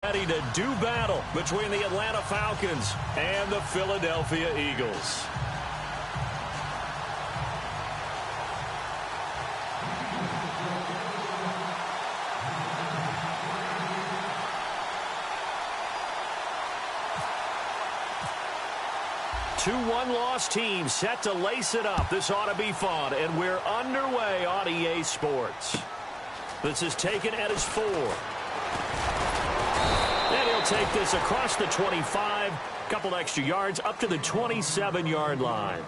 Ready to do battle between the Atlanta Falcons and the Philadelphia Eagles. Two one-loss teams set to lace it up. This ought to be fun, and we're underway on EA Sports. This is taken at his 4. And he'll take this across the 25, couple extra yards up to the 27-yard line.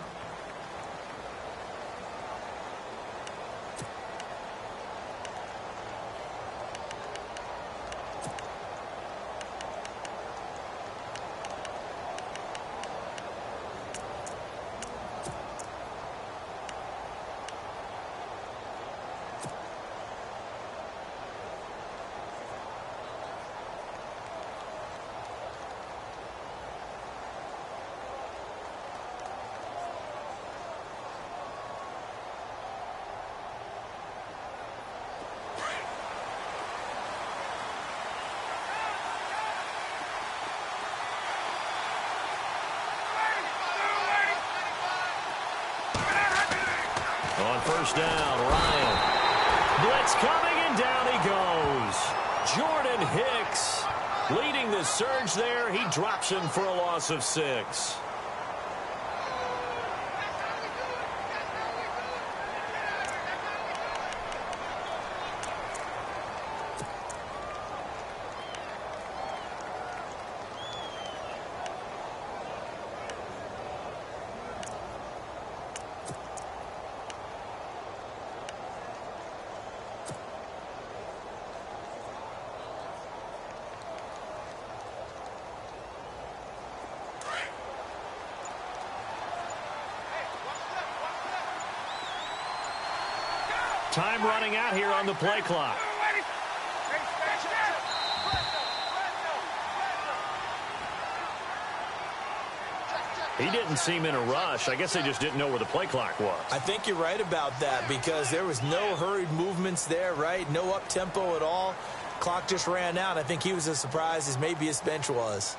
On first down, Ryan. Blitz coming, and down he goes. Jordan Hicks leading the surge there. He drops him for a loss of 6. Time running out here on the play clock. He didn't seem in a rush. I guess they just didn't know where the play clock was. I think you're right about that because there was no hurried movements there, right? No up-tempo at all. Clock just ran out. I think he was as surprised as maybe his bench was.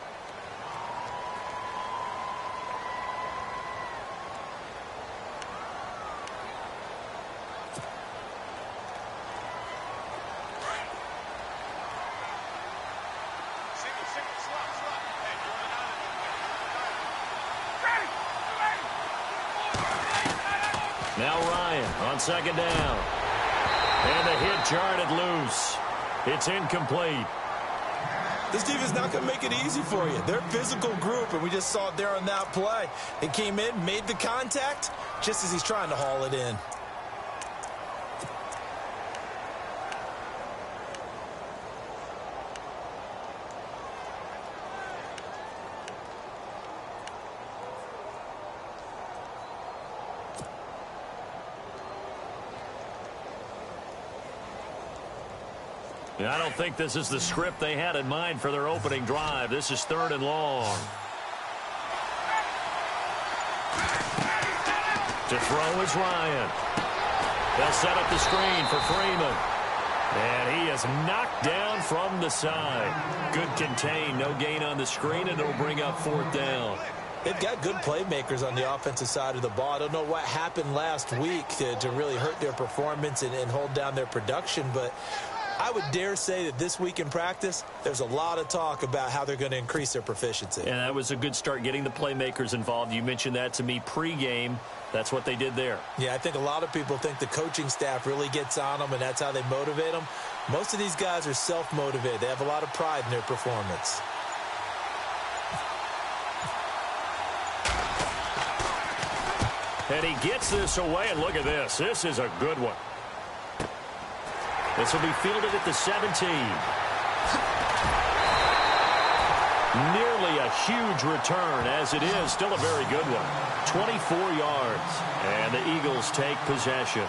Now Ryan on second down. And the hit jarred loose. It's incomplete. This defense is not going to make it easy for you. They're a physical group, and we just saw it there on that play. It came in, made the contact, just as he's trying to haul it in. I don't think this is the script they had in mind for their opening drive. This is 3rd and long. To throw is Ryan. They'll set up the screen for Freeman. And he is knocked down from the side. Good contain, no gain on the screen, and it'll bring up 4th down. They've got good playmakers on the offensive side of the ball. I don't know what happened last week to really hurt their performance and hold down their production, but I would dare say that this week in practice, there's a lot of talk about how they're going to increase their proficiency. And that was a good start, getting the playmakers involved. You mentioned that to me pregame. That's what they did there. Yeah, I think a lot of people think the coaching staff really gets on them, and that's how they motivate them. Most of these guys are self-motivated. They have a lot of pride in their performance. And he gets this away, and look at this. This is a good one. This will be fielded at the 17. Nearly a huge return, as it is still a very good one. 24 yards, and the Eagles take possession.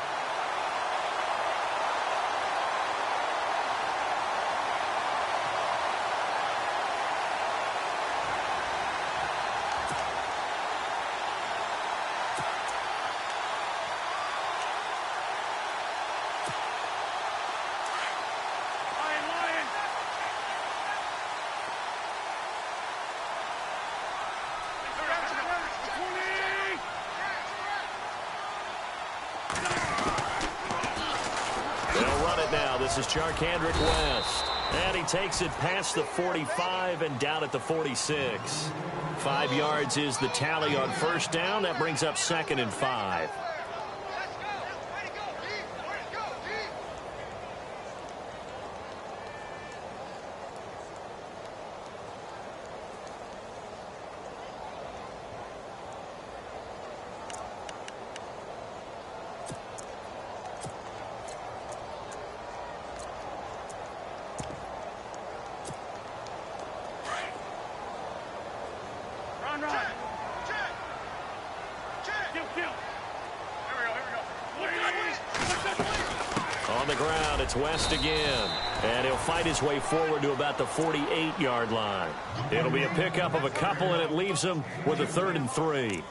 This is Charkandrick West. And he takes it past the 45 and down at the 46. 5 yards is the tally on first down. That brings up 2nd and 5. On the ground, it's West again. And he'll fight his way forward to about the 48-yard line. It'll be a pickup of a couple, and it leaves him with a 3rd and 3.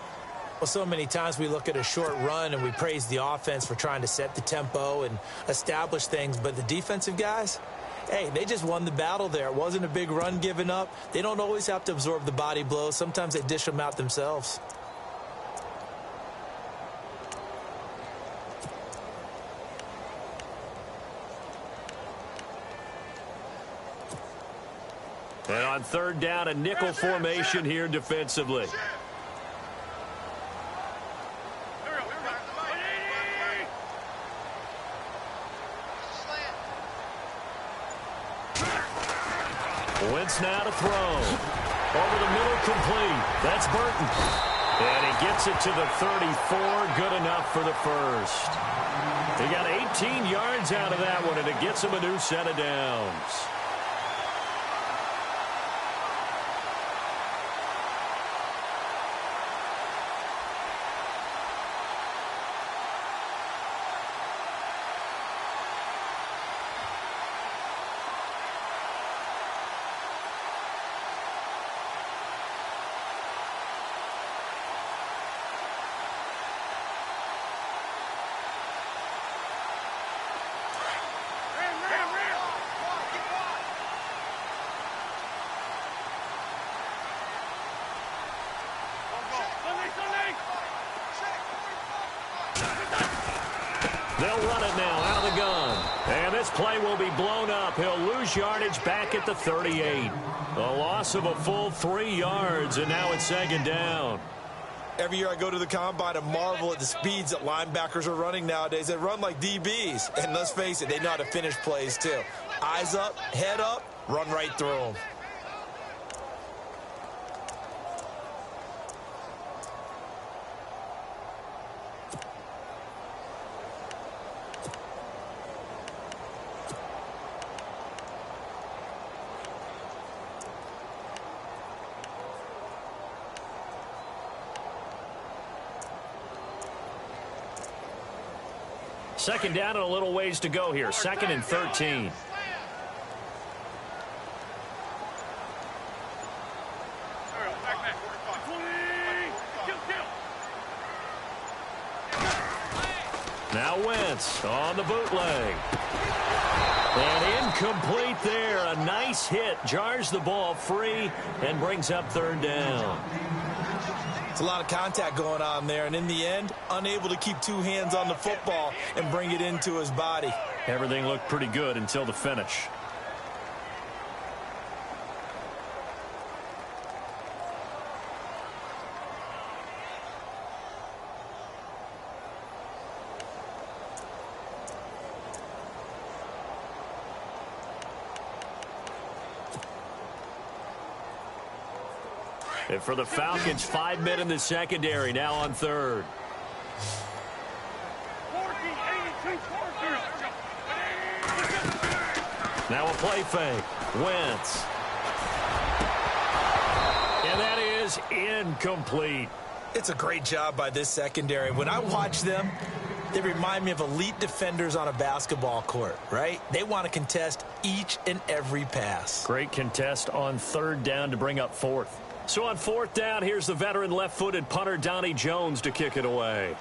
Well, so many times we look at a short run and we praise the offense for trying to set the tempo and establish things. But the defensive guys, hey, they just won the battle there. It wasn't a big run given up. They don't always have to absorb the body blows. Sometimes they dish them out themselves. And on 3rd down, a nickel formation here defensively. Wentz now to throw. Over the middle, complete. That's Burton. And he gets it to the 34. Good enough for the first. He got 18 yards out of that one, and it gets him a new set of downs. They'll run it now out of the gun. And this play will be blown up. He'll lose yardage back at the 38. A loss of a full 3 yards, and now it's 2nd down. Every year I go to the combine and marvel at the speeds that linebackers are running nowadays. They run like DBs. And let's face it, they know how to finish plays too. Eyes up, head up, run right through them. Second down and a little ways to go here. 2nd and 13. Now Wentz on the bootleg. And incomplete there. A nice hit. Jars the ball free and brings up 3rd down. It's a lot of contact going on there, and in the end, unable to keep 2 hands on the football and bring it into his body. Everything looked pretty good until the finish. And for the Falcons, 5 men in the secondary, now on 3rd. Now a play fake. Wentz. And that is incomplete. It's a great job by this secondary. When I watch them, they remind me of elite defenders on a basketball court, right? They want to contest each and every pass. Great contest on 3rd down to bring up 4th. So on 4th down, here's the veteran left-footed punter Donnie Jones to kick it away.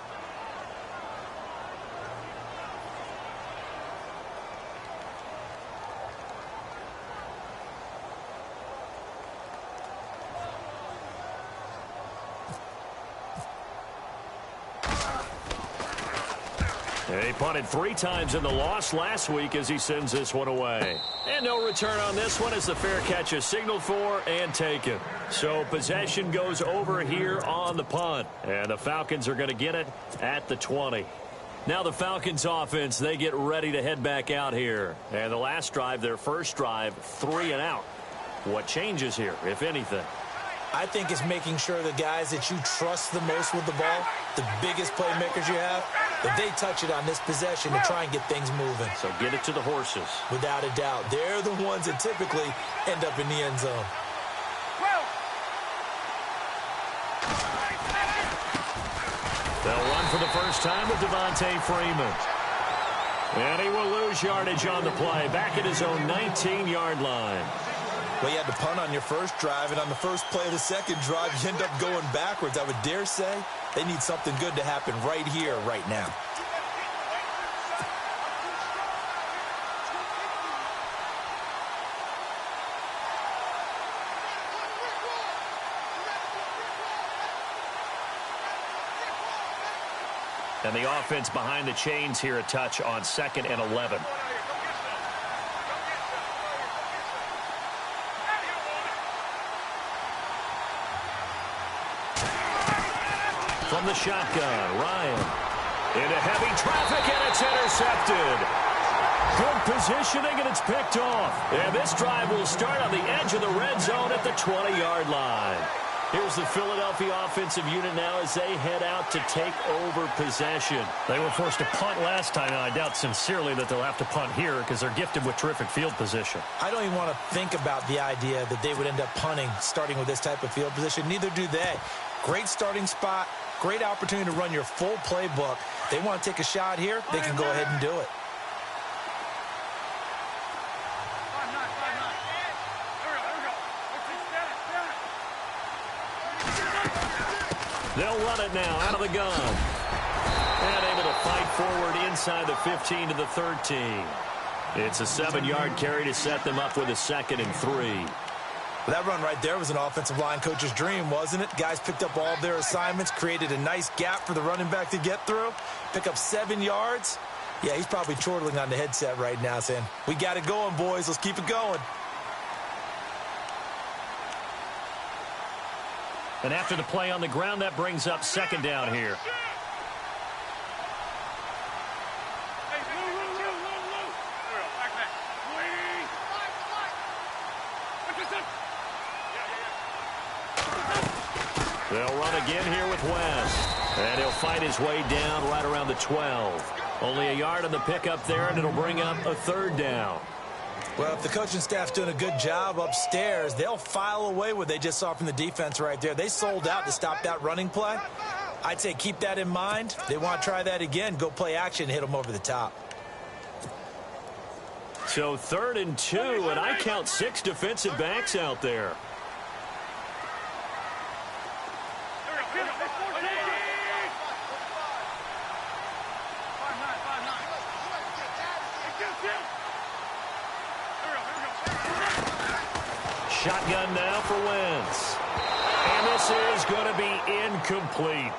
He punted 3 times in the loss last week as he sends this one away. And no return on this one as the fair catch is signaled for and taken. So possession goes over here on the punt. And the Falcons are going to get it at the 20. Now the Falcons offense, they get ready to head back out here. And the last drive, their first drive, 3 and out. What changes here, if anything? I think it's making sure the guys that you trust the most with the ball, the biggest playmakers you have, that they touch it on this possession to try and get things moving. So get it to the horses. Without a doubt. They're the ones that typically end up in the end zone. They'll run for the first time with Devontae Freeman. And he will lose yardage on the play, back at his own 19-yard line. Well, you had to punt on your first drive, and on the first play of the second drive, you end up going backwards. I would dare say they need something good to happen right here, right now. And the offense behind the chains here a touch on 2nd and 11. From the shotgun, Ryan into heavy traffic, and it's intercepted. Good positioning, and it's picked off. And this drive will start on the edge of the red zone at the 20-yard line. Here's the Philadelphia offensive unit now as they head out to take over possession. They were forced to punt last time, and I doubt sincerely that they'll have to punt here because they're gifted with terrific field position. I don't even want to think about the idea that they would end up punting starting with this type of field position. Neither do they. Great starting spot, great opportunity to run your full playbook. They want to take a shot here, they can go ahead and do it. They'll run it now out of the gun. And able to fight forward inside the 15 to the 13. It's a 7-yard carry to set them up with a 2nd and 3. That run right there was an offensive line coach's dream, wasn't it? Guys picked up all their assignments, created a nice gap for the running back to get through, pick up 7 yards. Yeah, he's probably chortling on the headset right now saying, we got it going, boys. Let's keep it going. And after the play on the ground, that brings up 2nd down here. They'll run again here with West. And he'll fight his way down right around the 12. Only a yard on the pickup there, and it'll bring up a 3rd down. Well, if the coaching staff's doing a good job upstairs, they'll file away what they just saw from the defense right there. They sold out to stop that running play. I'd say keep that in mind. They want to try that again. Go play action, hit them over the top. So 3rd and 2, and I count 6 defensive backs out there. Shotgun now for Wentz. And this is going to be incomplete.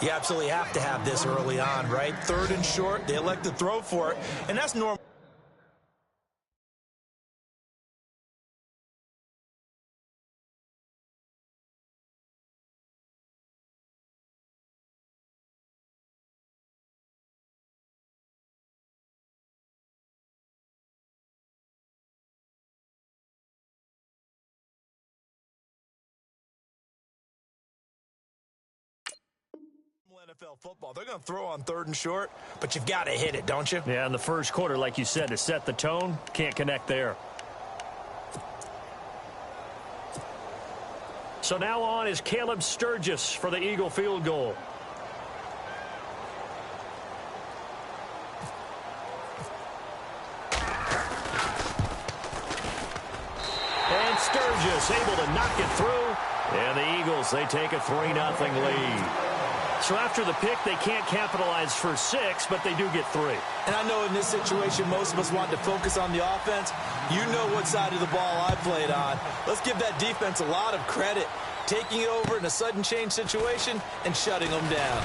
You absolutely have to have this early on, right? 3rd and short, they elect to throw for it, and that's normal. NFL football. They're going to throw on 3rd and short, but you've got to hit it, don't you? Yeah, in the first quarter, like you said, to set the tone, can't connect there. So now on is Caleb Sturgis for the Eagle field goal. And Sturgis able to knock it through. And the Eagles, they take a 3-0 lead. So after the pick, they can't capitalize for 6, but they do get 3. And I know in this situation, most of us want to focus on the offense. You know what side of the ball I played on. Let's give that defense a lot of credit. Taking it over in a sudden change situation and shutting them down.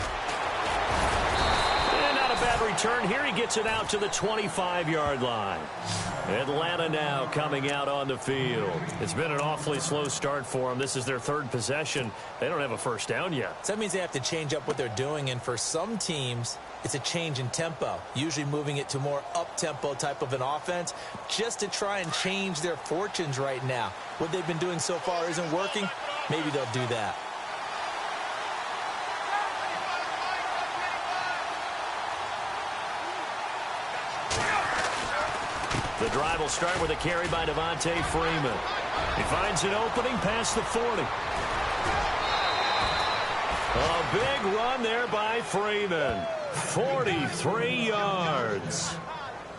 And not a bad return here. He gets it out to the 25-yard line. Atlanta now coming out on the field. It's been an awfully slow start for them. This is their third possession. They don't have a first down yet. So that means they have to change up what they're doing, and for some teams, it's a change in tempo, usually moving it to more up-tempo type of an offense just to try and change their fortunes right now. What they've been doing so far isn't working. Maybe they'll do that. The drive will start with a carry by Devontae Freeman. He finds an opening past the 40. A big run there by Freeman. 43 yards.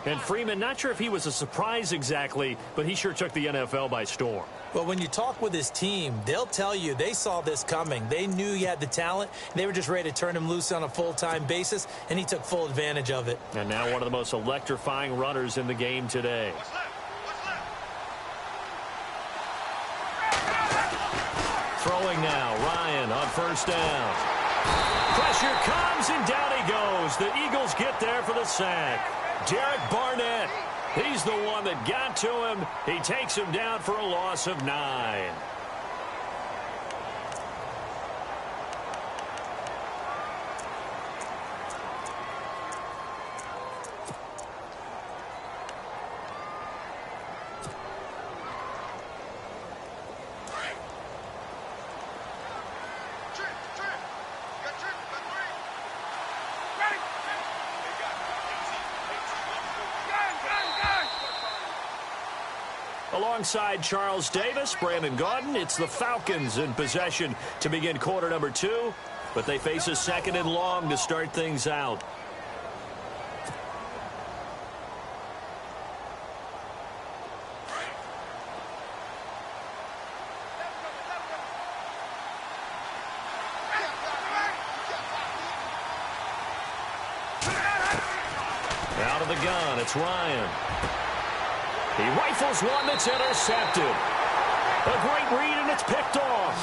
And Freeman, not sure if he was a surprise exactly, but he sure took the NFL by storm. Well, when you talk with his team, they'll tell you they saw this coming. They knew he had the talent. They were just ready to turn him loose on a full-time basis, and he took full advantage of it. And now one of the most electrifying runners in the game today. Throwing now, Ryan on first down. Pressure comes, and down he goes. The Eagles get there for the sack. Derek Barnett, he's the one that got to him. He takes him down for a loss of 9. Alongside Charles Davis, Brandon Gaudin, it's the Falcons in possession to begin quarter number 2, but they face a second and long to start things out. Out of the gun, it's Ryan. He rifles one that's intercepted. A great read, and it's picked off.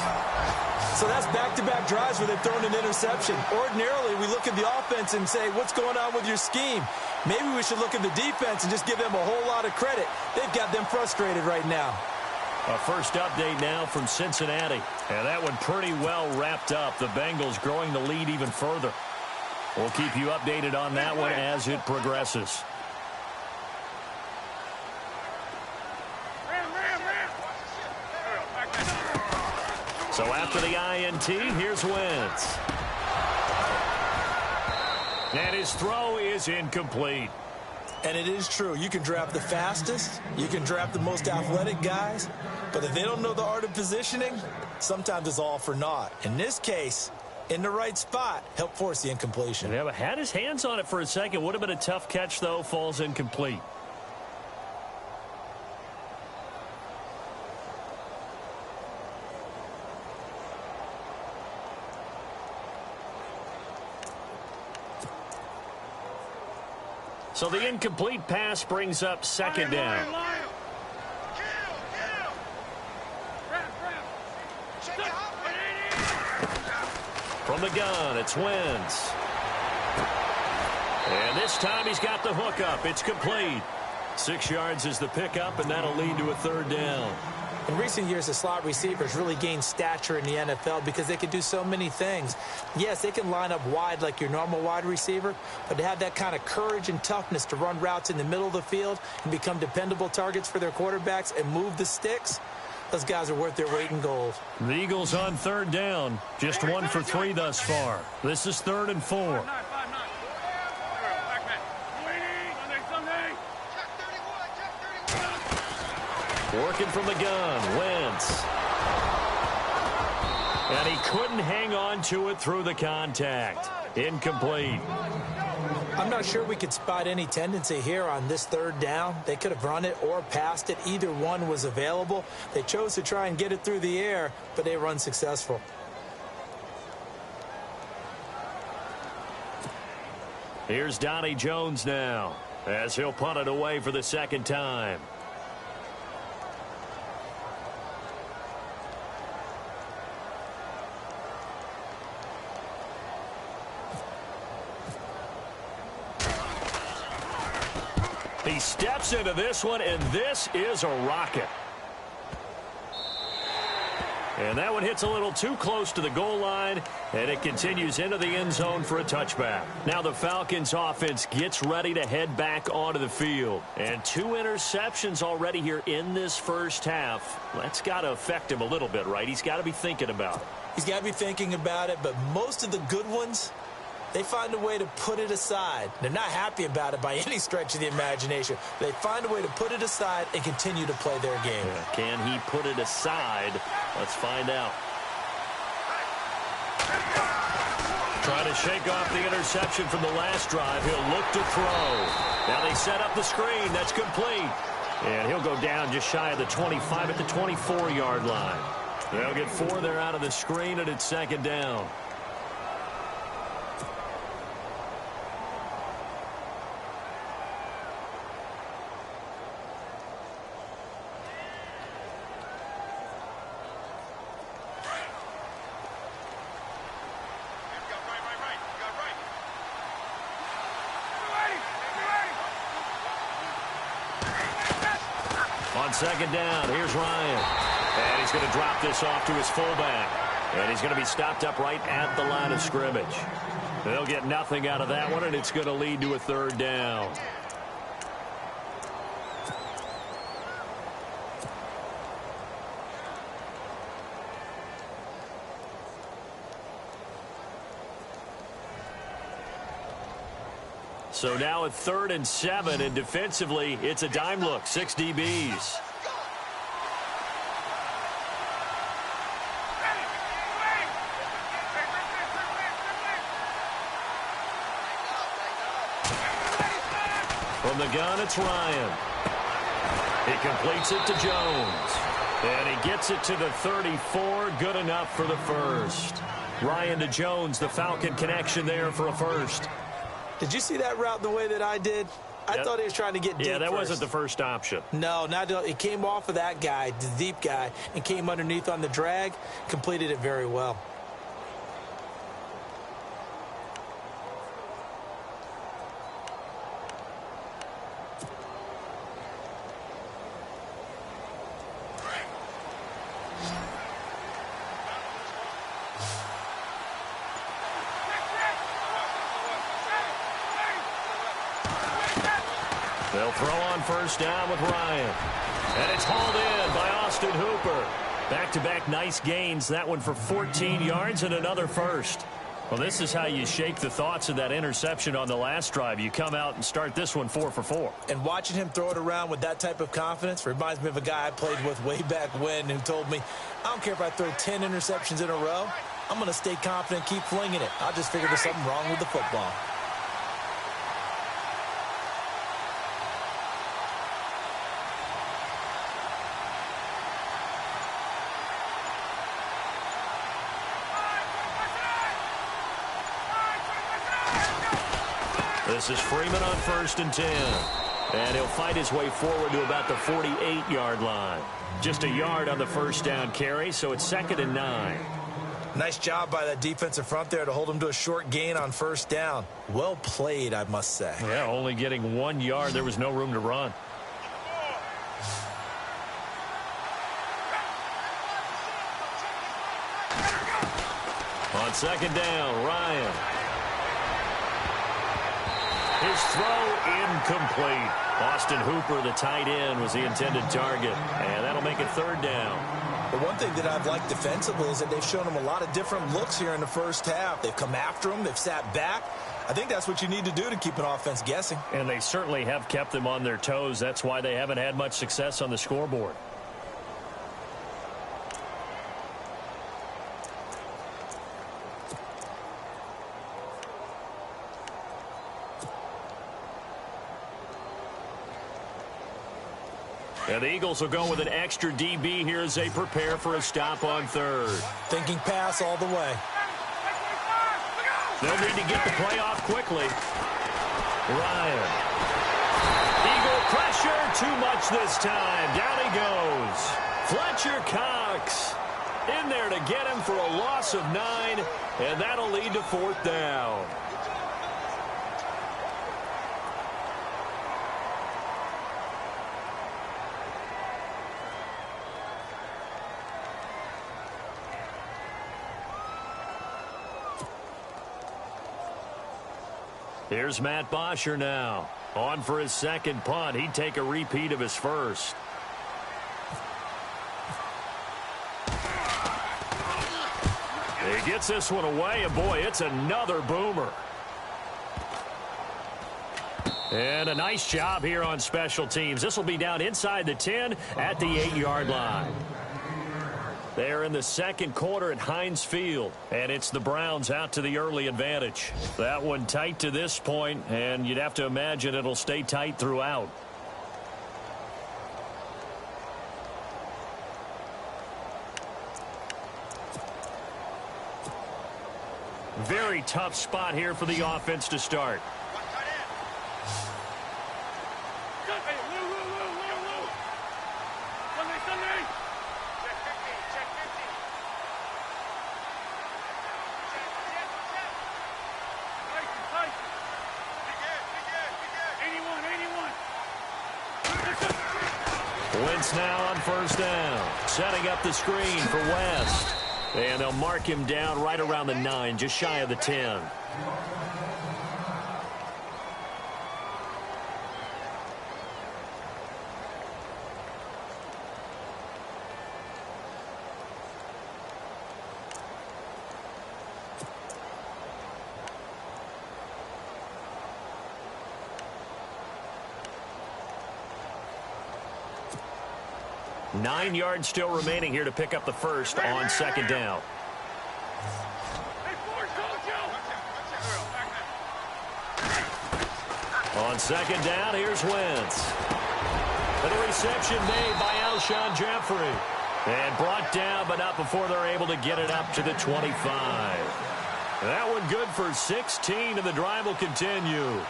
So that's back-to-back drives where they've thrown an interception. Ordinarily, we look at the offense and say, what's going on with your scheme? Maybe we should look at the defense and just give them a whole lot of credit. They've got them frustrated right now. A first update now from Cincinnati. And that one pretty well wrapped up. The Bengals growing the lead even further. We'll keep you updated on that one as it progresses. So after the INT, here's Wentz. And his throw is incomplete. And it is true. You can draft the fastest. You can draft the most athletic guys. But if they don't know the art of positioning, sometimes it's all for naught. In this case, in the right spot, help force the incompletion. Yeah, but had his hands on it for a second. Would have been a tough catch, though. Falls incomplete. So the incomplete pass brings up second down. From the gun, it's Wentz. And this time he's got the hook up. It's complete. 6 yards is the pickup, and that'll lead to a third down. In recent years, the slot receivers really gained stature in the NFL because they can do so many things. Yes, they can line up wide like your normal wide receiver, but to have that kind of courage and toughness to run routes in the middle of the field and become dependable targets for their quarterbacks and move the sticks, those guys are worth their weight in gold. The Eagles on third down. Just 1 for 3 thus far. This is 3rd and 4. Working from the gun, Wentz. And he couldn't hang on to it through the contact. Incomplete. I'm not sure we could spot any tendency here on this third down. They could have run it or passed it. Either one was available. They chose to try and get it through the air, but they were unsuccessful. Here's Donnie Jones now, as he'll punt it away for the second time. He steps into this one, and this is a rocket. And that one hits a little too close to the goal line, and it continues into the end zone for a touchback. Now the Falcons offense gets ready to head back onto the field. And 2 interceptions already here in this first half. That's got to affect him a little bit, right? He's got to be thinking about it. He's got to be thinking about it, but most of the good ones, they find a way to put it aside. They're not happy about it by any stretch of the imagination. They find a way to put it aside and continue to play their game. Yeah, can he put it aside? Let's find out. Trying to shake off the interception from the last drive. He'll look to throw. Now they set up the screen. That's complete. And he'll go down just shy of the 25 at the 24-yard line. They'll get 4 there out of the screen, and it's second down. On second down, here's Ryan. And he's going to drop this off to his fullback. And he's going to be stopped up right at the line of scrimmage. They'll get nothing out of that one, and it's going to lead to a third down. So now at 3rd and 7, and defensively, it's a dime look, 6 DBs. From the gun, it's Ryan. He completes it to Jones. And he gets it to the 34, good enough for the first. Ryan to Jones, the Falcon connection there for a first. Did you see that route the way that I did? I thought he was trying to get deep. Yeah, that wasn't the first option. No, it came off of that guy, the deep guy, and came underneath on the drag, completed it very well. They'll throw on first down with Ryan. And it's hauled in by Austin Hooper. Back-to-back nice gains. That one for 14 yards and another first. Well, this is how you shake the thoughts of that interception on the last drive. You come out and start this one 4 for 4. And watching him throw it around with that type of confidence reminds me of a guy I played with way back when who told me, I don't care if I throw 10 interceptions in a row. I'm going to stay confident, keep flinging it. I'll just figure there's something wrong with the football. This is Freeman on 1st and 10. And he'll fight his way forward to about the 48-yard line. Just a yard on the first down carry, so it's 2nd and 9. Nice job by that defensive front there to hold him to a short gain on first down. Well played, I must say. Yeah, only getting 1 yard. There was no room to run. On second down, Ryan. His throw incomplete. Austin Hooper, the tight end, was the intended target. And that'll make it 3rd down. But one thing that I've liked defensively is that they've shown him a lot of different looks here in the first half. They've come after him. They've sat back. I think that's what you need to do to keep an offense guessing. And they certainly have kept them on their toes. That's why they haven't had much success on the scoreboard. And the Eagles will go with an extra DB here as they prepare for a stop on 3rd. Thinking pass all the way. They'll need to get the play off quickly. Ryan. Eagle pressure, too much this time. Down he goes. Fletcher Cox in there to get him for a loss of 9, and that'll lead to 4th down. Here's Matt Bosher now. On for his second punt. He'd take a repeat of his first. He gets this one away, and boy, it's another boomer. And a nice job here on special teams. This will be down inside the 10 at the 8-yard line. They're in the second quarter at Heinz Field, and it's the Browns out to the early advantage. That one tight to this point, and you'd have to imagine it'll stay tight throughout. Very tough spot here for the offense to start. Wentz now on first down, setting up the screen for West. And they'll mark him down right around the 9, just shy of the 10. Nine yards still remaining here to pick up the first on second down. On second down, here's Wentz. And the reception made by Alshon Jeffrey. And brought down, but not before they're able to get it up to the 25. That one good for 16, and the drive will continue.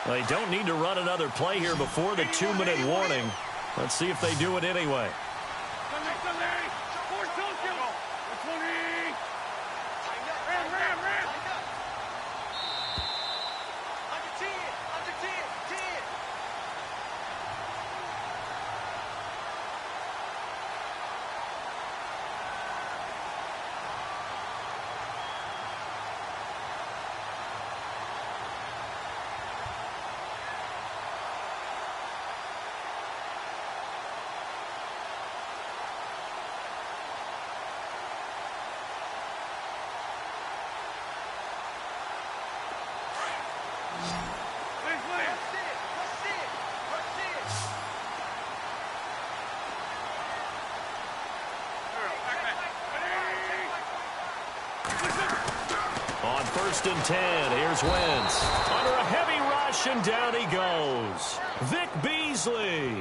They don't need to run another play here before the 2-minute warning. Let's see if they do it anyway. On first and 10, here's Wentz. Under a heavy rush, and down he goes. Vic Beasley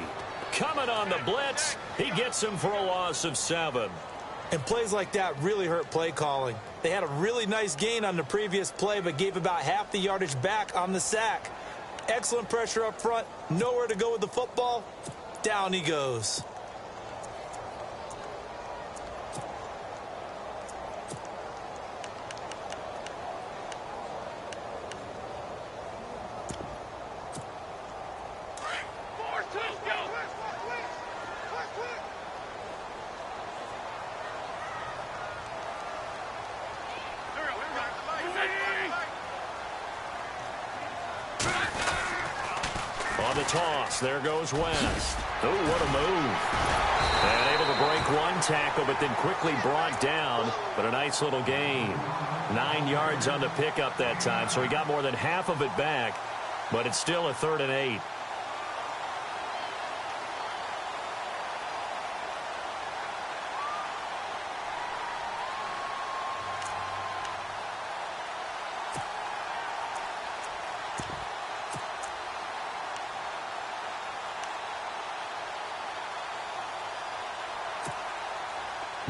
coming on the blitz. He gets him for a loss of 7. And plays like that really hurt play calling. They had a really nice gain on the previous play, but gave about half the yardage back on the sack. Excellent pressure up front. Nowhere to go with the football. Down he goes. On the toss, there goes West. Oh, what a move. And able to break one tackle, but then quickly brought down. But a nice little gain. 9 yards on the pickup that time, so he got more than half of it back. But it's still a 3rd and 8.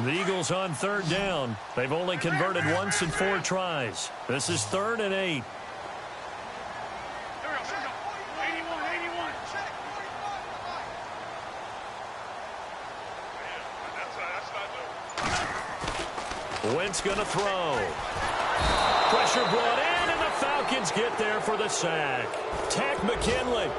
The Eagles on 3rd down. They've only converted once in 4 tries. This is 3rd and 8. Wentz going to throw. Pressure brought in, and the Falcons get there for the sack. Tack McKinley.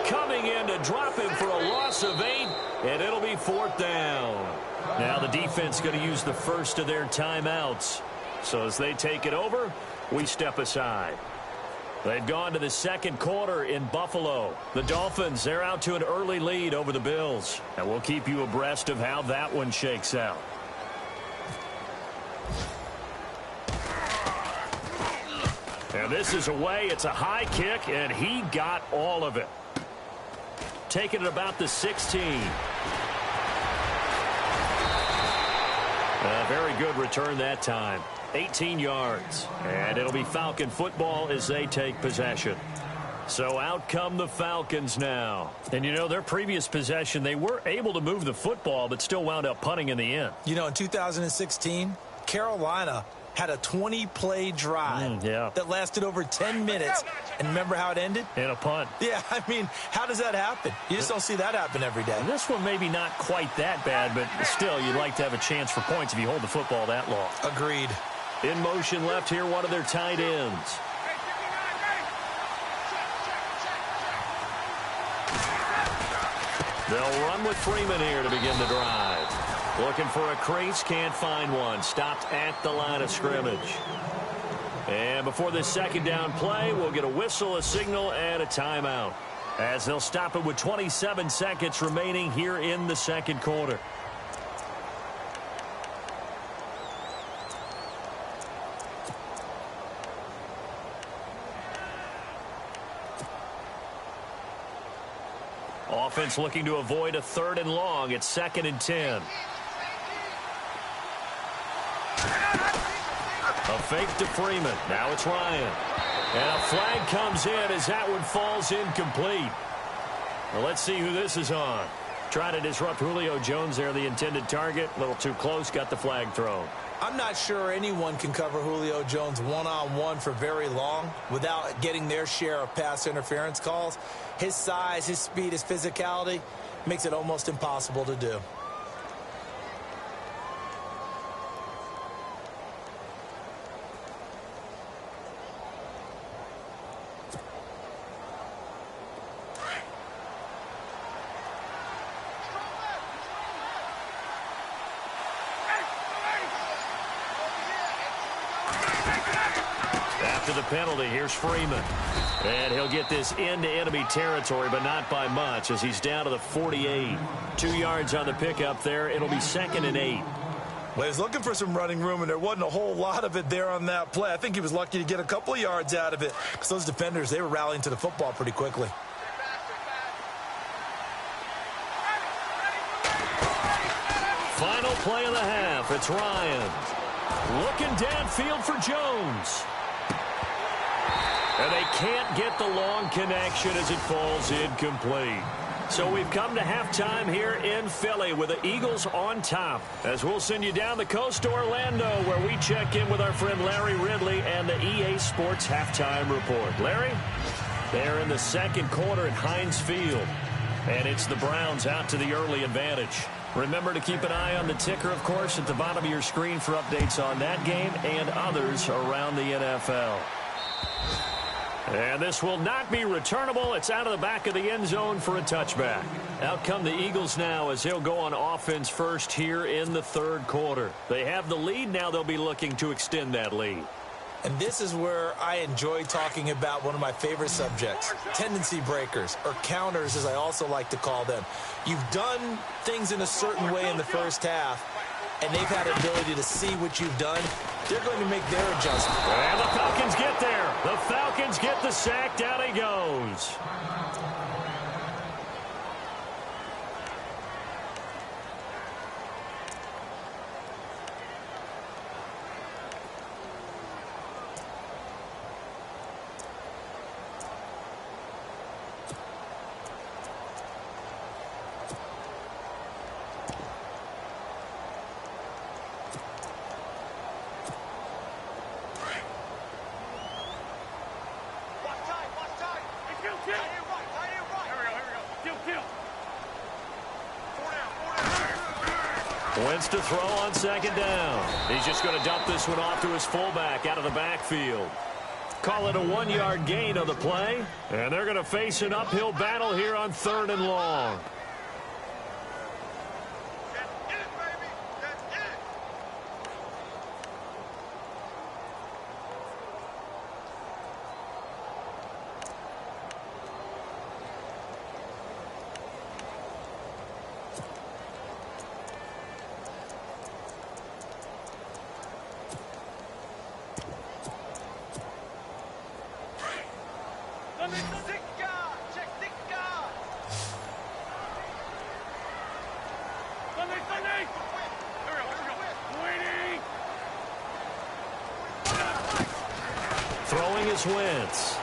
coming in to drop him for a loss of 8, and it'll be 4th down. Now the defense going to use the first of their timeouts. So as they take it over, we step aside. They've gone to the second quarter in Buffalo. The Dolphins, they're out to an early lead over the Bills. And we'll keep you abreast of how that one shakes out. And this is away. It's a high kick, and he got all of it. Taking it about the 16. A very good return that time. 18 yards. And it'll be Falcon football as they take possession. So out come the Falcons now. And, you know, their previous possession, they were able to move the football, but still wound up punting in the end. You know, in 2016, Carolina had a 20-play drive that lasted over 10 minutes. And remember how it ended? In a punt. Yeah, I mean, how does that happen? You just don't see that happen every day. And this one maybe not quite that bad, but still, you'd like to have a chance for points if you hold the football that long. Agreed. In motion left here, one of their tight ends. They'll run with Freeman here to begin the drive. Looking for a crease, can't find one. Stopped at the line of scrimmage. And before this second down play, we'll get a whistle, a signal, and a timeout, as they'll stop it with 27 seconds remaining here in the second quarter. Offense looking to avoid a 3rd and long. It's 2nd and 10. A fake to Freeman. Now it's Ryan. And a flag comes in as that one falls incomplete. Well, let's see who this is on. Trying to disrupt Julio Jones there, the intended target. A little too close, got the flag thrown. I'm not sure anyone can cover Julio Jones one-on-one for very long without getting their share of pass interference calls. His size, his speed, his physicality makes it almost impossible to do. After the penalty, here's Freeman. And he'll get this into enemy territory, but not by much, as he's down to the 48. 2 yards on the pickup there. It'll be 2nd and 8. Well, he's looking for some running room, and there wasn't a whole lot of it there on that play. I think he was lucky to get a couple of yards out of it, because those defenders, they were rallying to the football pretty quickly. Final play of the half. It's Ryan. Looking downfield for Jones. And they can't get the long connection as it falls incomplete. So we've come to halftime here in Philly with the Eagles on top, as we'll send you down the coast to Orlando, where we check in with our friend Larry Ridley and the EA Sports Halftime Report. Larry, they're in the second quarter at Heinz Field, and it's the Browns out to the early advantage. Remember to keep an eye on the ticker, of course, at the bottom of your screen for updates on that game and others around the NFL. And this will not be returnable. It's out of the back of the end zone for a touchback. Out come the Eagles now as they'll go on offense first here in the third quarter. They have the lead. Now they'll be looking to extend that lead. And this is where I enjoy talking about one of my favorite subjects, tendency breakers, or counters as I also like to call them. You've done things in a certain way in the first half, and they've had the ability to see what you've done. They're going to make their adjustment. And the Falcons get there. The Falcons get the sack. Down he goes. Wentz to throw on second down. He's just going to dump this one off to his fullback out of the backfield. Call it a 1-yard gain on the play. And they're going to face an uphill battle here on 3rd and long. Throwing is Wentz.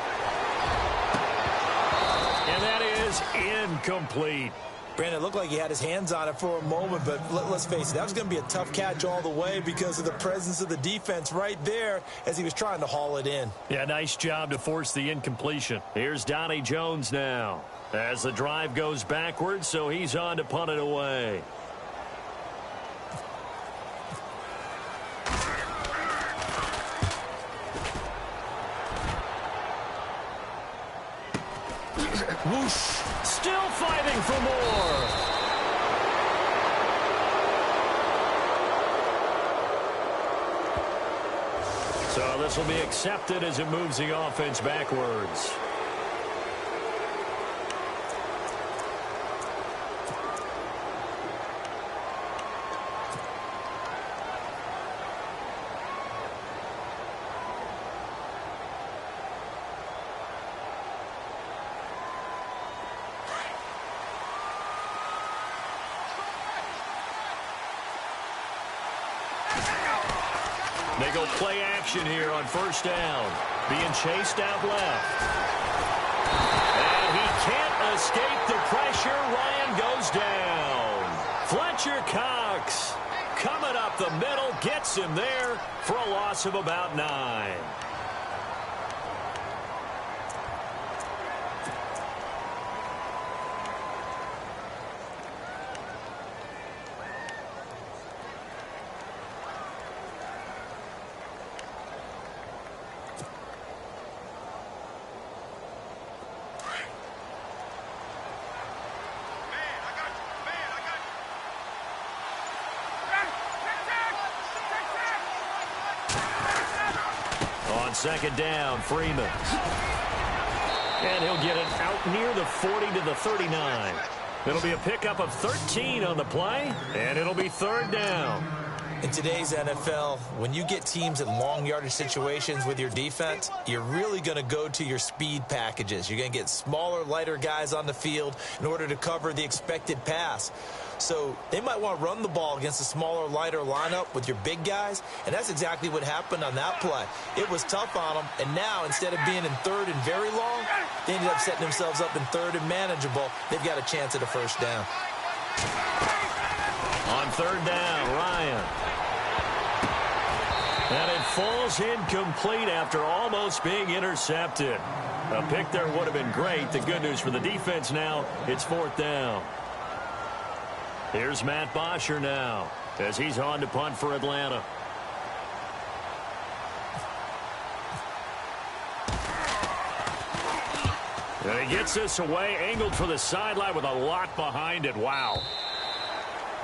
And that is incomplete. Brandon, it looked like he had his hands on it for a moment, but let's face it, that was going to be a tough catch all the way because of the presence of the defense right there as he was trying to haul it in. Yeah, nice job to force the incompletion. Here's Donnie Jones now as the drive goes backwards, so he's on to punt it away. Whoosh. Still fighting for more. So this will be accepted as it moves the offense backwards. They go play action here on 1st down. Being chased out left. And he can't escape the pressure. Ryan goes down. Fletcher Cox coming up the middle. Gets him there for a loss of about 9. On 2nd down, Freeman. And he'll get it out near the 40 to the 39. It'll be a pickup of 13 on the play, and it'll be 3rd down. In today's NFL, when you get teams in long yardage situations with your defense, you're really going to go to your speed packages. You're going to get smaller, lighter guys on the field in order to cover the expected pass. So they might want to run the ball against a smaller, lighter lineup with your big guys, and that's exactly what happened on that play. It was tough on them, and now instead of being in 3rd and very long, they ended up setting themselves up in 3rd and manageable. They've got a chance at a 1st down. On 3rd down, Ryan. And it falls incomplete after almost being intercepted. A pick there would have been great. The good news for the defense now, it's 4th down. Here's Matt Bosher now as he's on to punt for Atlanta. And he gets this away, angled for the sideline with a lot behind it. Wow.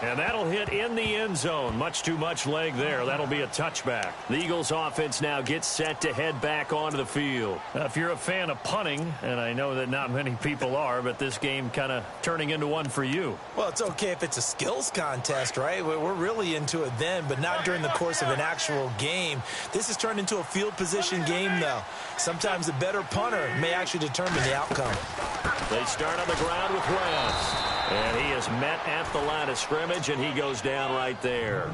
And that'll hit in the end zone. Much too much leg there. That'll be a touchback. The Eagles offense now gets set to head back onto the field. If you're a fan of punting, and I know that not many people are, but this game kind of turning into one for you. Well, it's okay if it's a skills contest, right? We're really into it then, but not during the course of an actual game. This has turned into a field position game, though. Sometimes the better punter may actually determine the outcome. They start on the ground with Wentz. And he is met at the line of scrimmage, and he goes down right there.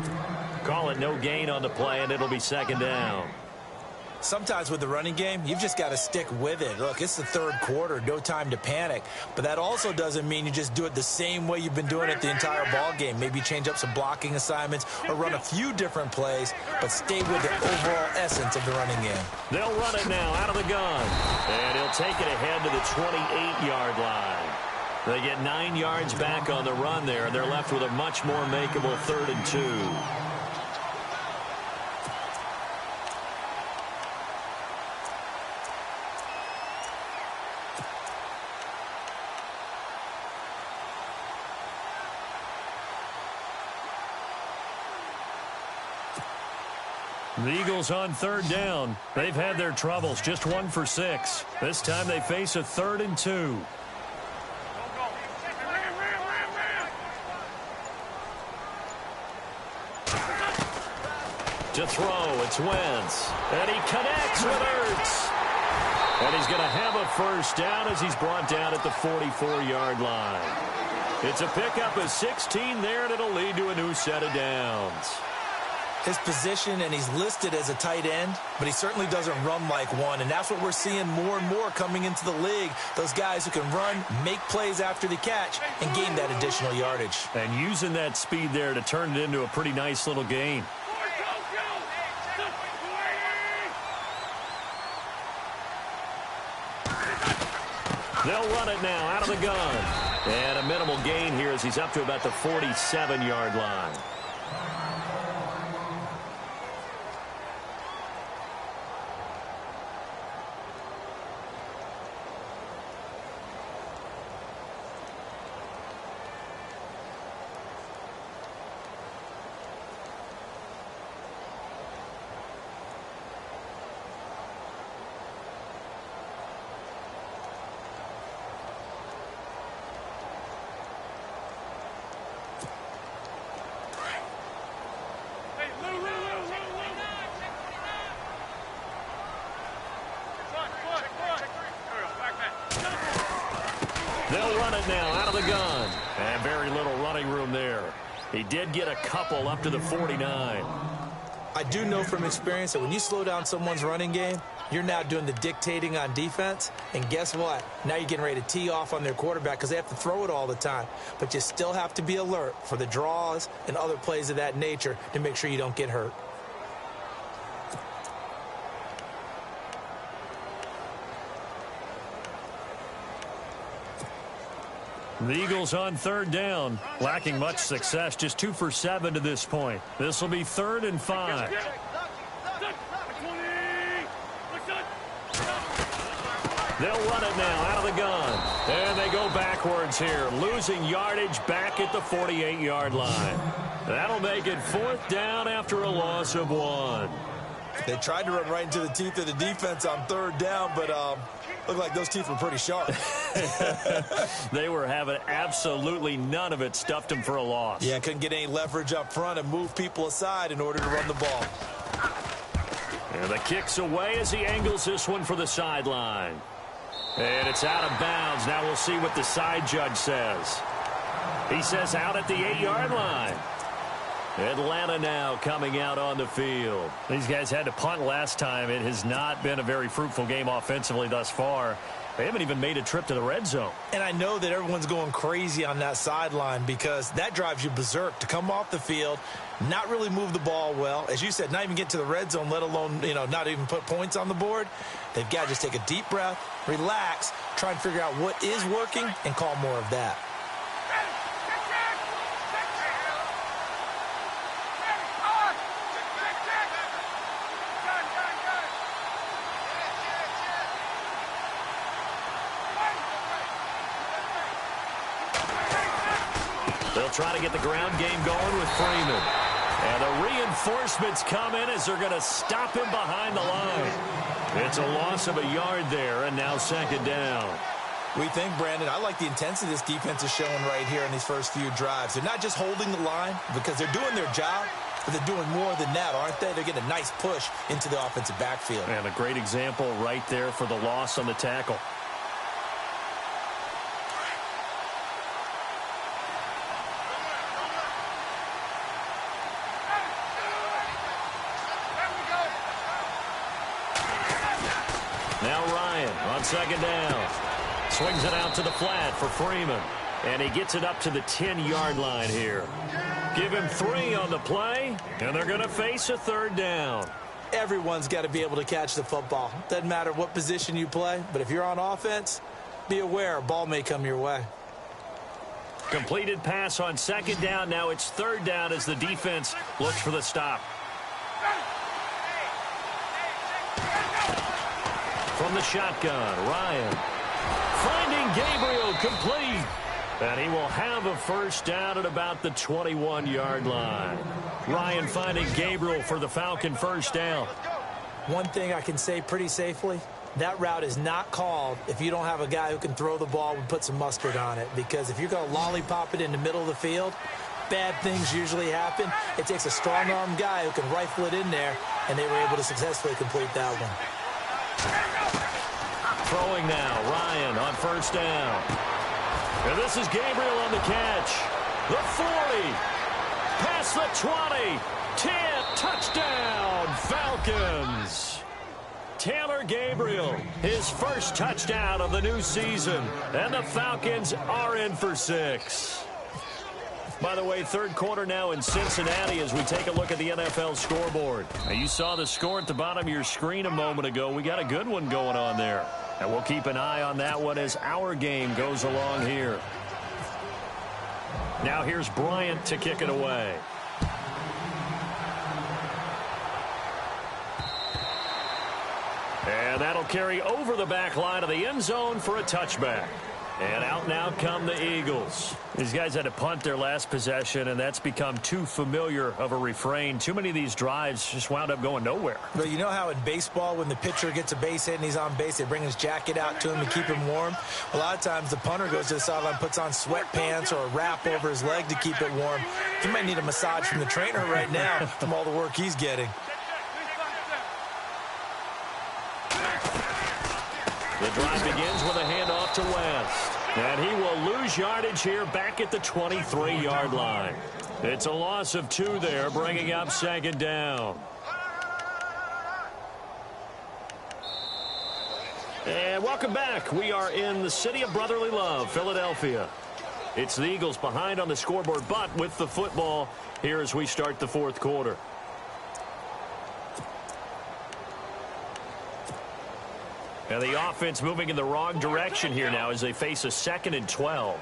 Call it no gain on the play, and it'll be 2nd down. Sometimes with the running game, you've just got to stick with it. Look, it's the 3rd quarter, no time to panic. But that also doesn't mean you just do it the same way you've been doing it the entire ball game. Maybe change up some blocking assignments or run a few different plays, but stay with the overall essence of the running game. They'll run it now out of the gun. And he'll take it ahead to the 28-yard line. They get 9 yards back on the run there, and they're left with a much more makeable 3rd and 2. The Eagles on third down. They've had their troubles, just 1 for 6. This time they face a 3rd and 2. To throw, it's Wentz. And he connects with Ertz. And he's going to have a first down as he's brought down at the 44-yard line. It's a pickup of 16 there, and it'll lead to a new set of downs. His position, and he's listed as a tight end, but he certainly doesn't run like one, and that's what we're seeing more and more coming into the league. Those guys who can run, make plays after the catch, and gain that additional yardage. And using that speed there to turn it into a pretty nice little gain. They'll run it now out of the gun. And a minimal gain here as he's up to about the 47-yard line. They'll run it now out of the gun. And very little running room there. He did get a couple up to the 49. I do know from experience that when you slow down someone's running game, you're now doing the dictating on defense. And guess what? Now you're getting ready to tee off on their quarterback because they have to throw it all the time. But you still have to be alert for the draws and other plays of that nature to make sure you don't get hurt. The Eagles on third down, lacking much success, just 2 for 7 to this point. This will be 3rd and 5. They'll run it now out of the gun. And they go backwards here, losing yardage back at the 48-yard line. That'll make it 4th down after a loss of 1. They tried to run right into the teeth of the defense on 3rd down, but looked like those teeth were pretty sharp. They were having absolutely none of it, stuffed them for a loss. Yeah, couldn't get any leverage up front and move people aside in order to run the ball. And the kick's away as he angles this one for the sideline. And it's out of bounds. Now we'll see what the side judge says. He says out at the 8-yard line. Atlanta now coming out on the field. These guys had to punt last time. It has not been a very fruitful game offensively thus far. They haven't even made a trip to the red zone. And I know that everyone's going crazy on that sideline because that drives you berserk to come off the field, not really move the ball well. As you said, not even get to the red zone, let alone, not even put points on the board. They've got to just take a deep breath, relax, try and figure out what is working and call more of that. They'll try to get the ground game going with Freeman. And the reinforcements come in as they're going to stop him behind the line. It's a loss of a yard there, and now 2nd down. We think, Brandon, I like the intensity this defense is showing right here in these first few drives. They're not just holding the line because they're doing their job, but they're doing more than that, aren't they? They're getting a nice push into the offensive backfield. And a great example right there for the loss on the tackle. Now Ryan on 2nd down. Swings it out to the flat for Freeman. And he gets it up to the 10-yard line here. Give him 3 on the play, and they're going to face a 3rd down. Everyone's got to be able to catch the football. Doesn't matter what position you play, but if you're on offense, be aware a ball may come your way. Completed pass on 2nd down. Now it's 3rd down as the defense looks for the stop. From the shotgun, Ryan finding Gabriel complete. And he will have a first down at about the 21-yard line. Ryan finding Gabriel for the Falcon first down. One thing I can say pretty safely, that route is not called if you don't have a guy who can throw the ball and put some mustard on it. Because if you're going to lollipop it in the middle of the field, bad things usually happen. It takes a strong-arm guy who can rifle it in there, and they were able to successfully complete that one. Throwing now, Ryan on first down. And this is Gabriel on the catch. The 40. Past the 20. 10. Touchdown, Falcons. Taylor Gabriel, his first touchdown of the new season. And the Falcons are in for 6. By the way, third quarter now in Cincinnati as we take a look at the NFL scoreboard. Now, you saw the score at the bottom of your screen a moment ago. We got a good one going on there. And we'll keep an eye on that one as our game goes along here. Now here's Bryant to kick it away. And that'll carry over the back line of the end zone for a touchback. And out now come the Eagles. These guys had to punt their last possession, and that's become too familiar of a refrain. Too many of these drives just wound up going nowhere. But you know how in baseball, when the pitcher gets a base hit and he's on base, they bring his jacket out to him to keep him warm? A lot of times the punter goes to the sideline, puts on sweatpants or a wrap over his leg to keep it warm. He might need a massage from the trainer right now from all the work he's getting. The drive begins with a handoff to West. And he will lose yardage here back at the 23-yard line. It's a loss of 2 there, bringing up second down. And welcome back. We are in the city of brotherly love, Philadelphia. It's the Eagles behind on the scoreboard, but with the football here as we start the fourth quarter. And the offense moving in the wrong direction here now as they face a 2nd and 12.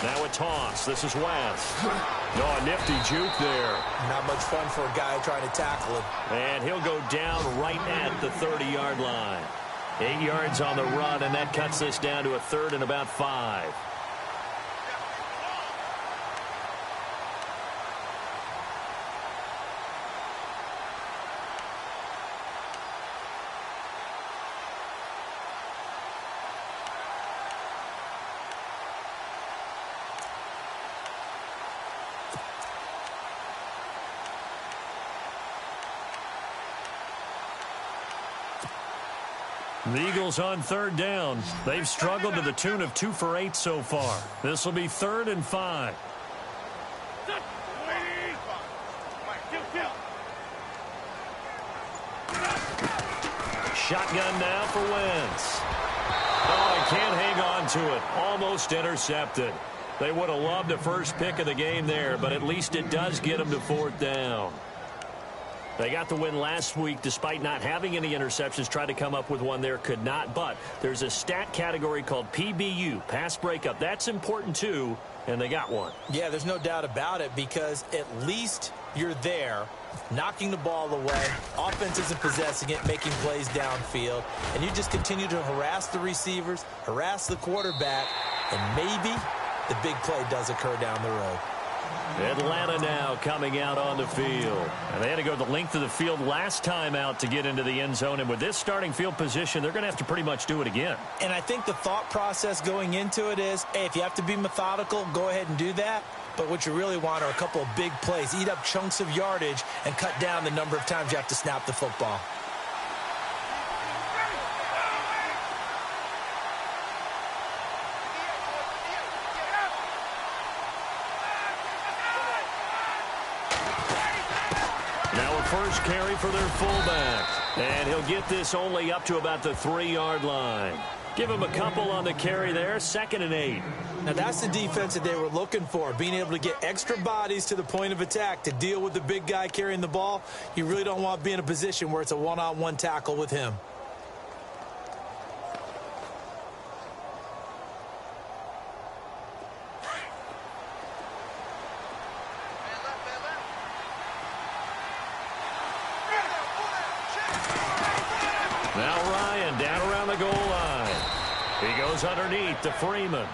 Now a toss. This is West. Oh, a nifty juke there. Not much fun for a guy trying to tackle him. And he'll go down right at the 30-yard line. 8 yards on the run, and that cuts this down to a 3rd and about 5. The Eagles on 3rd down. They've struggled to the tune of 2 for 8 so far. This will be 3rd and 5. Shotgun now for Wentz. Oh, he can't hang on to it. Almost intercepted. They would have loved the first pick of the game there, but at least it does get them to 4th down. They got the win last week despite not having any interceptions. Tried to come up with one there, could not. But there's a stat category called PBU, pass breakup. That's important too, and they got one. Yeah, there's no doubt about it because at least you're there, knocking the ball away. Offense isn't possessing it, making plays downfield. And you just continue to harass the receivers, harass the quarterback, and maybe the big play does occur down the road. Atlanta now coming out on the field. And they had to go the length of the field last time out to get into the end zone. And with this starting field position, they're going to have to pretty much do it again. And I think the thought process going into it is, hey, if you have to be methodical, go ahead and do that. But what you really want are a couple of big plays. Eat up chunks of yardage and cut down the number of times you have to snap the football. First carry for their fullback. And he'll get this only up to about the 3-yard line. Give him a couple on the carry there. 2nd and 8. Now that's the defense that they were looking for, being able to get extra bodies to the point of attack to deal with the big guy carrying the ball. You really don't want to be in a position where it's a one-on-one tackle with him. Now Ryan down around the goal line. He goes underneath to Freeman.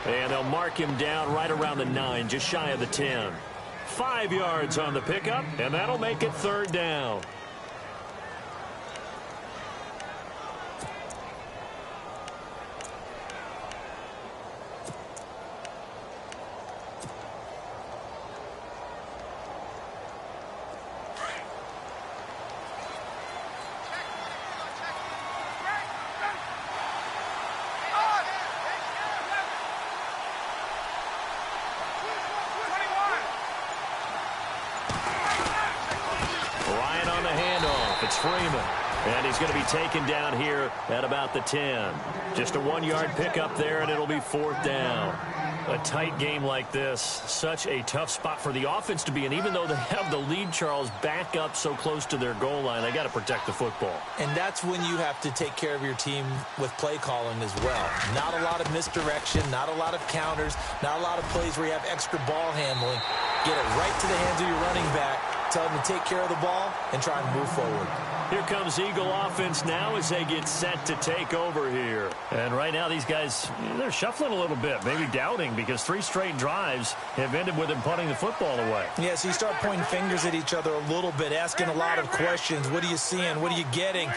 And they'll mark him down right around the 9, just shy of the 10. 5 yards on the pickup, and that'll make it 3rd down. Freeman. And he's going to be taken down here at about the 10. Just a 1-yard pickup there, and it'll be 4th down. A tight game like this, such a tough spot for the offense to be in. Even though they have the lead, Charles, back up so close to their goal line, they got to protect the football. And that's when you have to take care of your team with play calling as well. Not a lot of misdirection, not a lot of counters, not a lot of plays where you have extra ball handling. Get it right to the hands of your running back. Tell them to take care of the ball and try and move forward. Here comes Eagle offense now as they get set to take over here. And right now these guys, they're shuffling a little bit, maybe doubting, because 3 straight drives have ended with them punting the football away. Yeah, so you start pointing fingers at each other a little bit, asking a lot of questions. What are you seeing? What are you getting?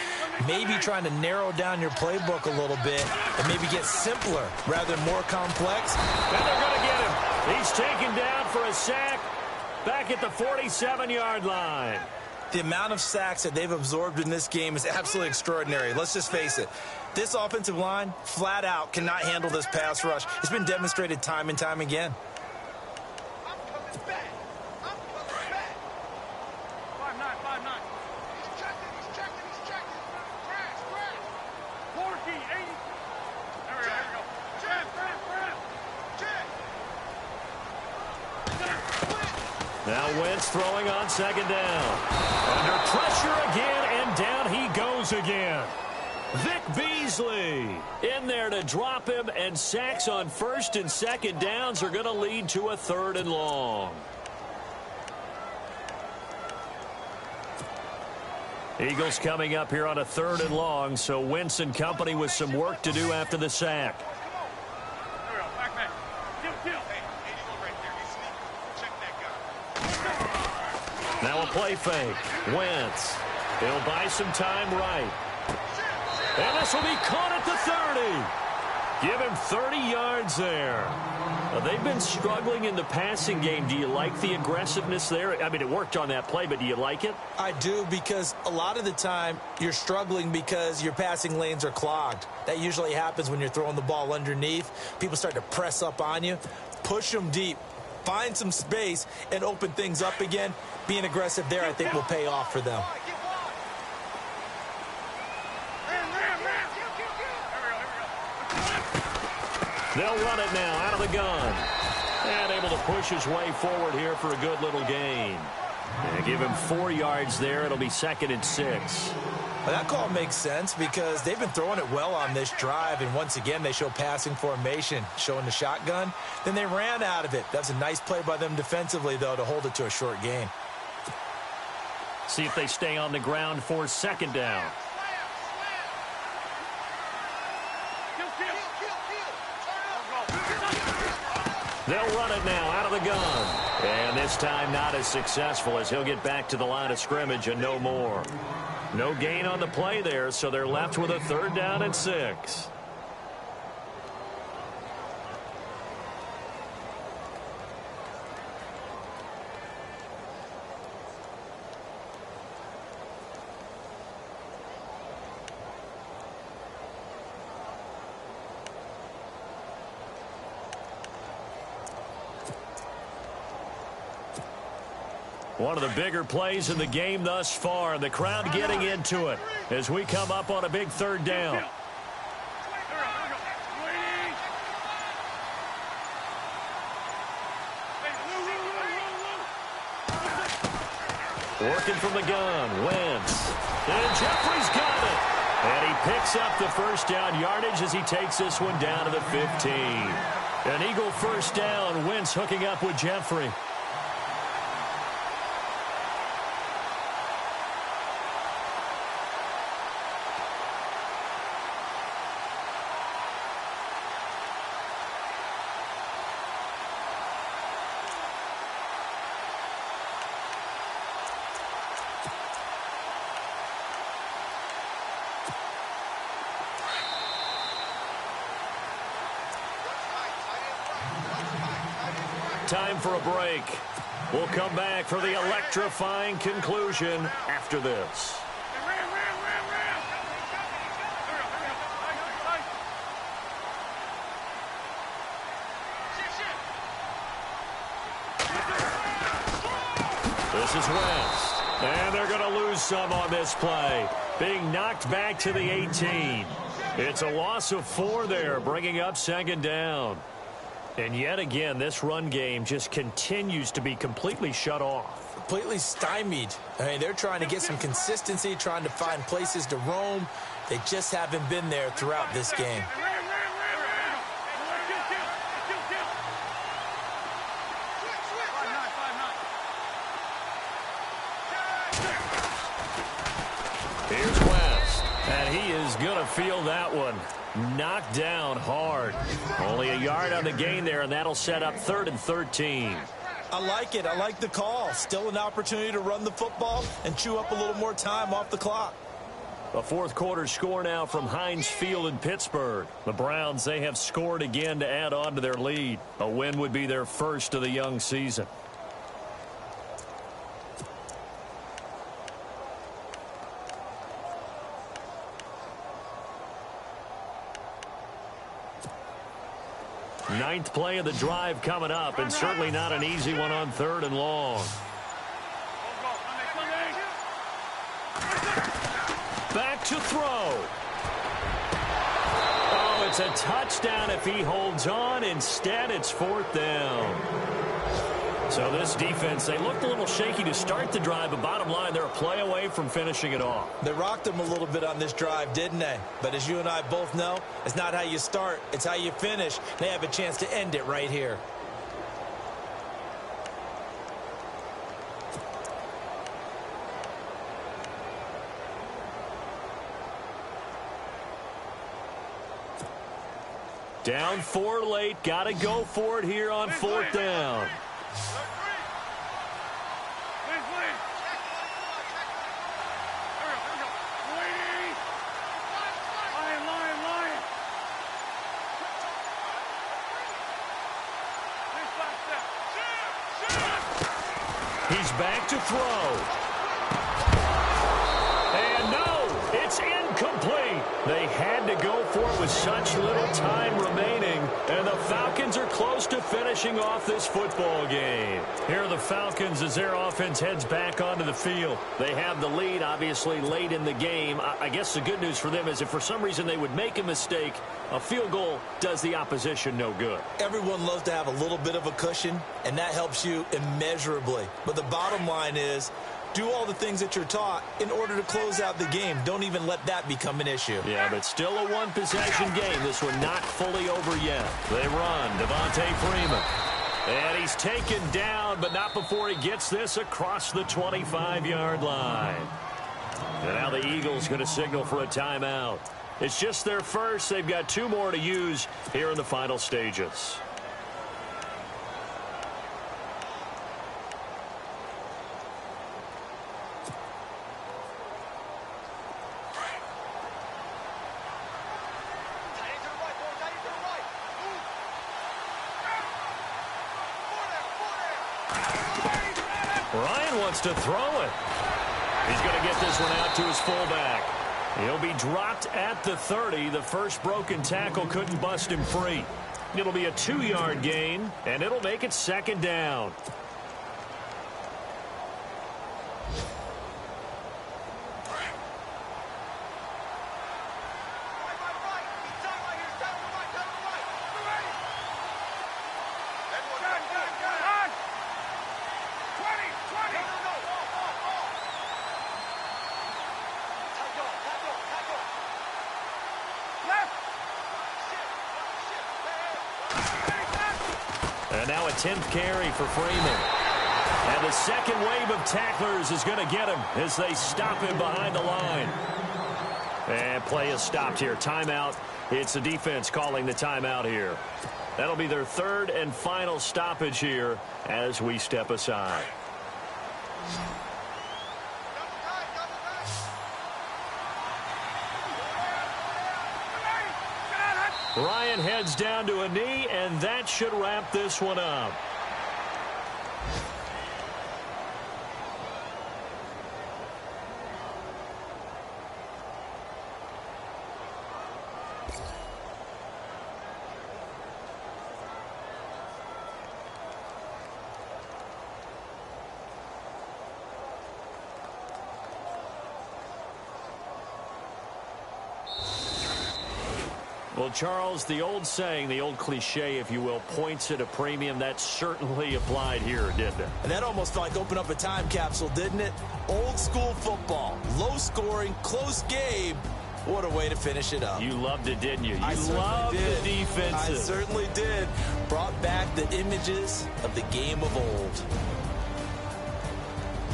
Maybe trying to narrow down your playbook a little bit and maybe get simpler rather than more complex. And they're going to get him. He's taken down for a sack back at the 47-yard line. The amount of sacks that they've absorbed in this game is absolutely extraordinary. Let's just face it. This offensive line, flat out, cannot handle this pass rush. It's been demonstrated time and time again. I'm coming back. I'm coming back. 5-9. He's checking. Crash. 40, 80. There we go. Check. Now Wentz throwing on 2nd down. Under pressure again, and down he goes again. Vic Beasley in there to drop him, and sacks on 1st and 2nd downs are going to lead to a 3rd and long. Eagles coming up here on a 3rd and long, so Wentz and company with some work to do after the sack. Now a play fake. Wentz. He'll buy some time right. And this will be caught at the 30. Give him 30 yards there. They've been struggling in the passing game. Do you like the aggressiveness there? I mean, it worked on that play, but do you like it? I do, because a lot of the time you're struggling because your passing lanes are clogged. That usually happens when you're throwing the ball underneath. People start to press up on you. Push them deep. Find some space and open things up again. Being aggressive there, I think, will pay off for them. They'll run it now out of the gun. And able to push his way forward here for a good little gain. And give him 4 yards there. It'll be 2nd and 6. Well, that call makes sense because they've been throwing it well on this drive, and once again they show passing formation, showing the shotgun. Then they ran out of it. That's a nice play by them defensively, though, to hold it to a short gain. See if they stay on the ground for 2nd down. They'll run it now out of the gun. And this time not as successful, as he'll get back to the line of scrimmage and no more. No gain on the play there, so they're left with a 3rd down and 6. One of the bigger plays in the game thus far, and the crowd getting into it as we come up on a big 3rd down. Working from the gun, Wentz. And Jeffrey's got it. And he picks up the 1st down yardage as he takes this one down to the 15. An Eagle 1st down. Wentz hooking up with Jeffrey. time for a break. We'll come back for the electrifying conclusion after this. This is West. And they're going to lose some on this play. Being knocked back to the 18. It's a loss of 4 there, bringing up second down. And yet again, this run game just continues to be completely shut off. Completely stymied. I mean, they're trying to get some consistency, trying to find places to roam. They just haven't been there throughout this game. Here's West, and he is going to feel that one. Knocked down hard. Only a yard on the gain there, and that'll set up 3rd and 13. I like it. I like the call. Still an opportunity to run the football and chew up a little more time off the clock. A fourth quarter score now from Heinz Field in Pittsburgh. The Browns, they have scored again to add on to their lead. A win would be their first of the young season. Ninth play of the drive coming up, and certainly not an easy one on 3rd and long. Back to throw. Oh, it's a touchdown if he holds on. Instead, it's 4th down. So this defense, they looked a little shaky to start the drive, but bottom line, they're a play away from finishing it off. They rocked them a little bit on this drive, didn't they? But as you and I both know, it's not how you start, it's how you finish. They have a chance to end it right here. Down 4 late, got to go for it here on 4th down. He's back to throw. And no, it's incomplete. They had to go for it with such little time remaining. And the Falcons are close to finishing off this football game. Here are the Falcons as their offense heads back onto the field. They have the lead, obviously, late in the game. I guess the good news for them is if for some reason they would make a mistake, a field goal does the opposition no good. Everyone loves to have a little bit of a cushion, and that helps you immeasurably. But the bottom line is, do all the things that you're taught in order to close out the game. Don't even let that become an issue. Yeah, but still a one-possession game. This one not fully over yet. They run. Devontae Freeman. And he's taken down, but not before he gets this across the 25-yard line. And now the Eagles going to signal for a timeout. It's just their first. They've got 2 more to use here in the final stages. Ryan wants to throw it. He's going to get this one out to his fullback. He'll be dropped at the 30. The first broken tackle couldn't bust him free. It'll be a 2-yard gain, and it'll make it 2nd down. And now a 10th carry for Freeman. And the second wave of tacklers is going to get him as they stop him behind the line. And play is stopped here. Timeout. It's the defense calling the timeout here. That'll be their 3rd and final stoppage here as we step aside. Ryan heads down to a knee, and that should wrap this one up. Well, Charles, the old saying, the old cliche, if you will, points at a premium. That certainly applied here, didn't it? And that almost like opened up a time capsule, didn't it? Old school football, low scoring, close game. What a way to finish it up. You loved it, didn't you? I loved did. the defensive. I certainly did. Brought back the images of the game of old.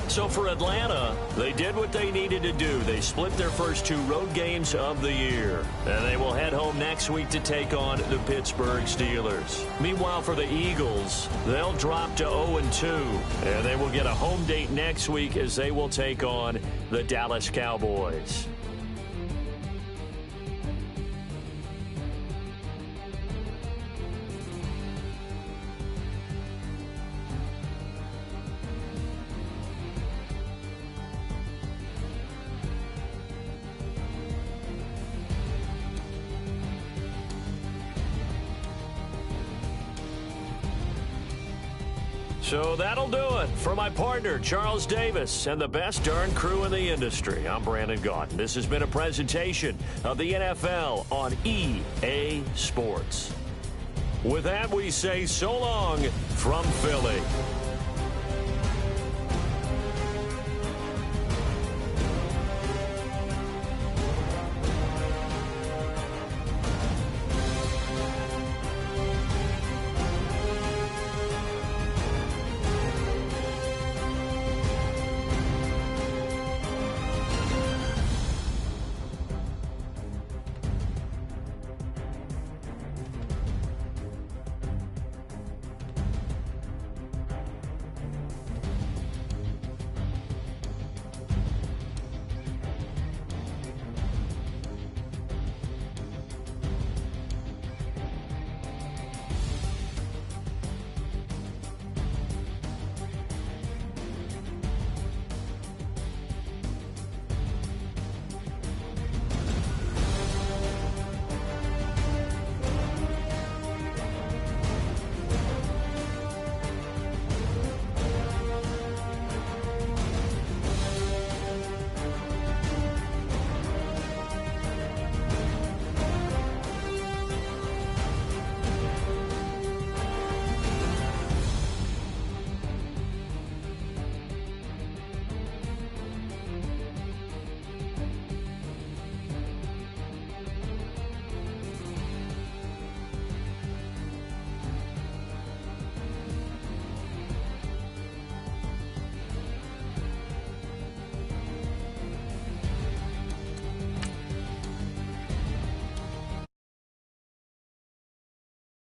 So for Atlanta, they did what they needed to do. They split their first 2 road games of the year. And they will head home next week to take on the Pittsburgh Steelers. Meanwhile, for the Eagles, they'll drop to 0-2. And they will get a home date next week as they will take on the Dallas Cowboys. So that'll do it. For my partner, Charles Davis, and the best darn crew in the industry, I'm Brandon Gaudin. This has been a presentation of the NFL on EA Sports. With that, we say so long from Philly.